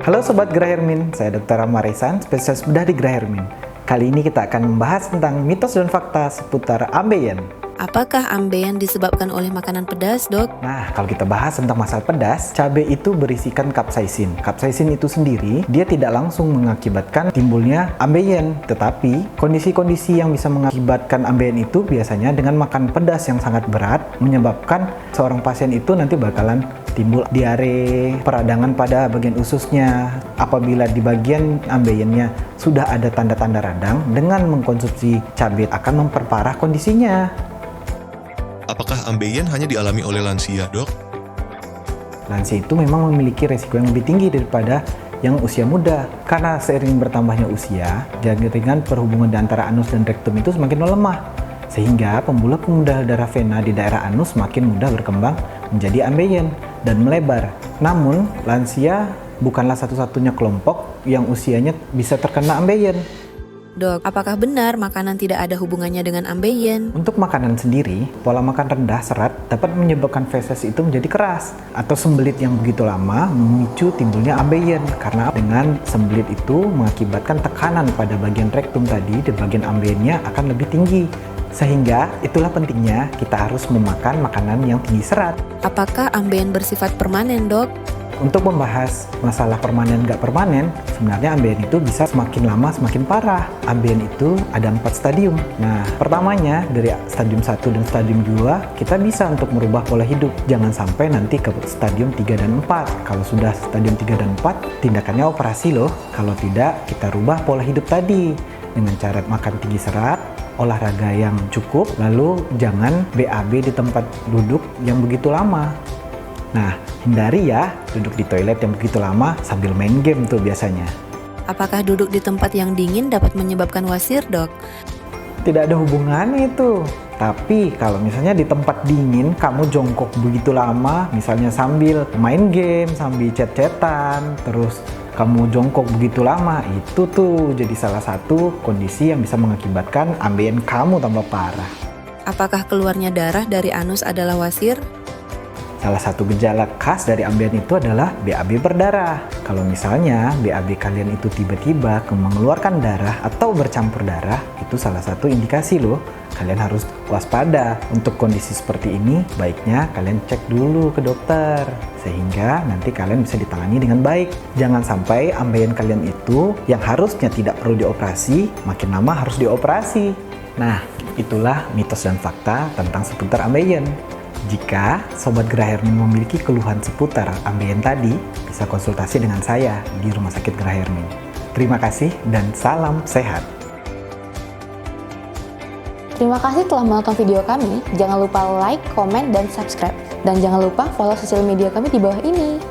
Halo Sobat Grahermin, saya Dr. Rama Resan, spesialis bedah di Grahermin. Kali ini kita akan membahas tentang mitos dan fakta seputar ambeien. Apakah ambeien disebabkan oleh makanan pedas, Dok? Nah, kalau kita bahas tentang masalah pedas, cabai itu berisikan kapsaisin. Kapsaisin itu sendiri, dia tidak langsung mengakibatkan timbulnya ambeien. Tetapi, kondisi-kondisi yang bisa mengakibatkan ambeien itu biasanya dengan makan pedas yang sangat berat, menyebabkan seorang pasien itu nanti bakalan timbul diare, peradangan pada bagian ususnya. Apabila di bagian ambeiennya sudah ada tanda-tanda radang, dengan mengkonsumsi cabai akan memperparah kondisinya. Apakah ambeien hanya dialami oleh lansia, Dok? Lansia itu memang memiliki resiko yang lebih tinggi daripada yang usia muda. Karena seiring bertambahnya usia, jaringan perhubungan di antara anus dan rektum itu semakin melemah. Sehingga pembuluh-pembuluh darah vena di daerah anus semakin mudah berkembang menjadi ambeien dan melebar. Namun, lansia bukanlah satu-satunya kelompok yang usianya bisa terkena ambeien. Dok, apakah benar makanan tidak ada hubungannya dengan ambeien? Untuk makanan sendiri, pola makan rendah serat dapat menyebabkan feses itu menjadi keras atau sembelit yang begitu lama memicu timbulnya ambeien karena dengan sembelit itu mengakibatkan tekanan pada bagian rektum tadi dan bagian ambeiennya akan lebih tinggi. Sehingga itulah pentingnya kita harus memakan makanan yang tinggi serat. Apakah ambeien bersifat permanen, Dok? Untuk membahas masalah permanen nggak permanen, sebenarnya ambeien itu bisa semakin lama semakin parah. Ambeien itu ada 4 stadium. Nah, pertamanya dari stadium 1 dan stadium 2, kita bisa untuk merubah pola hidup. Jangan sampai nanti ke stadium 3 dan 4. Kalau sudah stadium 3 dan 4, tindakannya operasi loh. Kalau tidak, kita rubah pola hidup tadi dengan cara makan tinggi serat, olahraga yang cukup, lalu jangan BAB di tempat duduk yang begitu lama. Nah, hindari ya duduk di toilet yang begitu lama sambil main game tuh biasanya. Apakah duduk di tempat yang dingin dapat menyebabkan wasir, Dok? Tidak ada hubungannya itu. Tapi kalau misalnya di tempat dingin kamu jongkok begitu lama, misalnya sambil main game, sambil chat-chatan, terus kamu jongkok begitu lama, itu tuh jadi salah satu kondisi yang bisa mengakibatkan ambeien kamu tambah parah. Apakah keluarnya darah dari anus adalah wasir? Salah satu gejala khas dari ambeien itu adalah BAB berdarah. Kalau misalnya BAB kalian itu tiba-tiba mengeluarkan darah atau bercampur darah, itu salah satu indikasi loh. Kalian harus waspada. Untuk kondisi seperti ini, baiknya kalian cek dulu ke dokter. Sehingga nanti kalian bisa ditangani dengan baik. Jangan sampai ambeien kalian itu yang harusnya tidak perlu dioperasi, makin lama harus dioperasi. Nah, itulah mitos dan fakta tentang seputar ambeien. Jika Sobat Grahermin memiliki keluhan seputar ambeien tadi, bisa konsultasi dengan saya di Rumah Sakit Grahermin. Terima kasih dan salam sehat. Terima kasih telah menonton video kami. Jangan lupa like, komen, dan subscribe. Dan jangan lupa follow sosial media kami di bawah ini.